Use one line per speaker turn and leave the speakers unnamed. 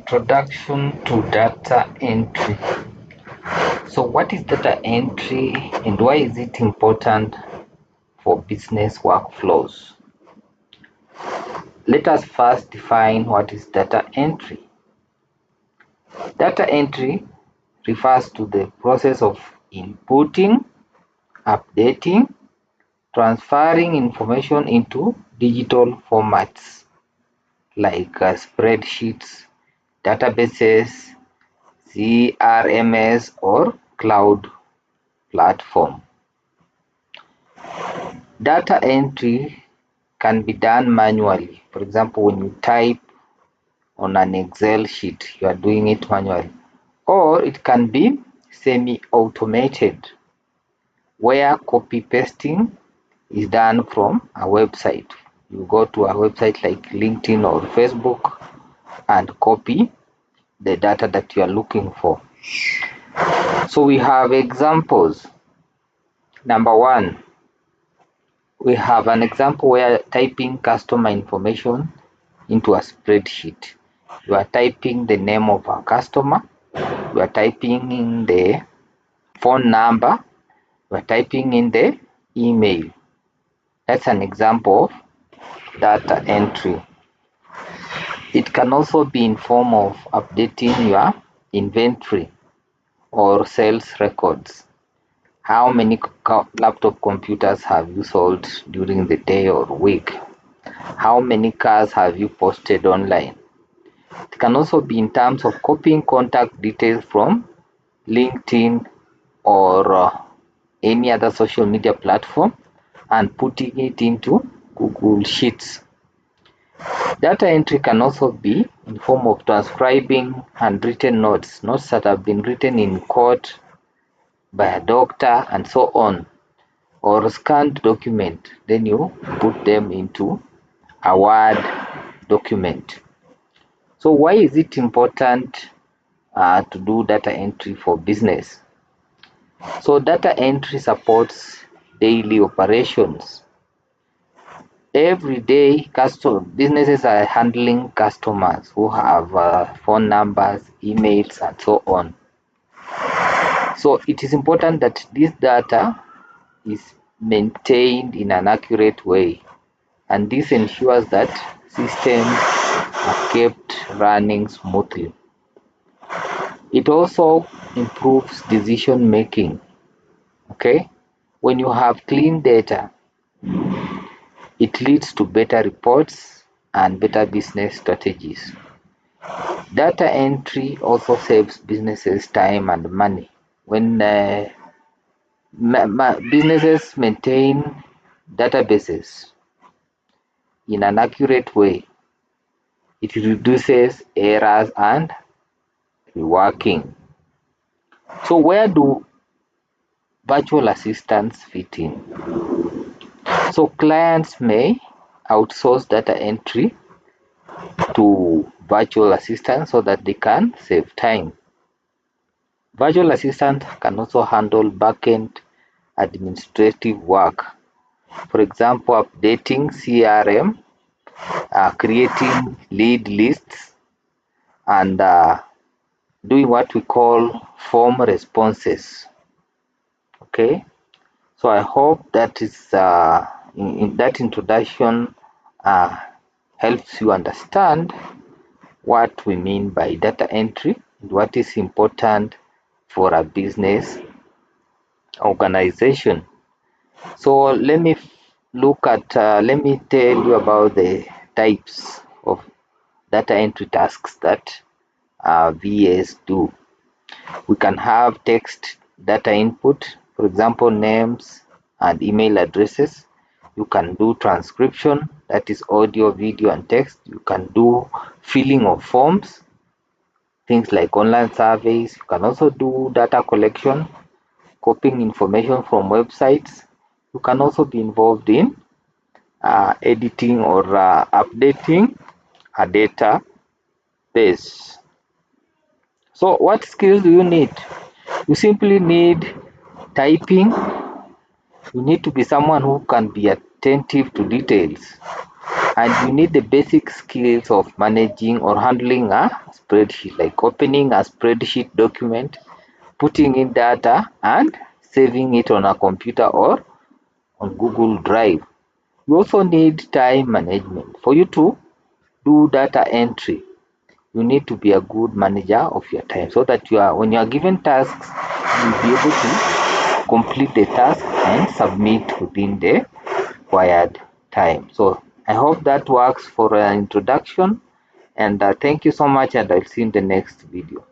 Introduction to data entry. So what is data entry and why is it important for business workflows? Let us first define what is data entry. Data entry refers to the process of inputting, updating, transferring information into digital formats like spreadsheets, databases, CRMS, or cloud platform. Data entry can be done manually. For example, when you type on an Excel sheet, you are doing it manually. Or it can be semi-automated, where copy pasting is done from a website. You go to a website like LinkedIn or Facebook and copy the data that you are looking for. So we have examples. Number one, we have an example where typing customer information into a spreadsheet. You are typing the name of a customer, you are typing in the phone number, you are typing in the email. That's an example of data entry. It can also be in form of updating your inventory or sales records. How many laptop computers have you sold during the day or week? How many cars have you posted online? It can also be in terms of copying contact details from LinkedIn or any other social media platform and putting it into Google Sheets. Data entry can also be in form of transcribing handwritten notes that have been written in court by a doctor and so on, or scanned document, then you put them into a Word document. So why is it important to do data entry for business? So data entry supports daily operations. Every day, businesses are handling customers who have phone numbers, emails, and so on. So it is important that this data is maintained in an accurate way, and this ensures that systems are kept running smoothly. It also improves decision making. Okay, when you have clean data, it leads to better reports and better business strategies. Data entry also saves businesses time and money. When businesses maintain databases in an accurate way, it reduces errors and reworking. So where do virtual assistants fit in? So clients may outsource data entry to virtual assistants so that they can save time. Virtual assistant can also handle backend administrative work. For example, updating CRM, creating lead lists, and doing what we call form responses. Okay, so I hope that is in that introduction helps you understand what we mean by data entry and what is important for a business organization. So let me let me tell you about the types of data entry tasks that VAs do. We can have text data input, for example, names and email addresses. You can do transcription, that is audio, video, and text. You can do filling of forms, things like online surveys. You can also do data collection, copying information from websites. You can also be involved in editing or updating a database. So what skills do you need? You simply need typing. You need to be someone who can be attentive to details. and you need the basic skills of managing or handling a spreadsheet, like opening a spreadsheet document, putting in data and saving it on a computer or on Google Drive. You also need time management. For you to do data entry, you need to be a good manager of your time, so that when you are given tasks, you'll be able to complete the task and submit within the required time. So I hope that works for an introduction, and thank you so much, and I'll see you in the next video.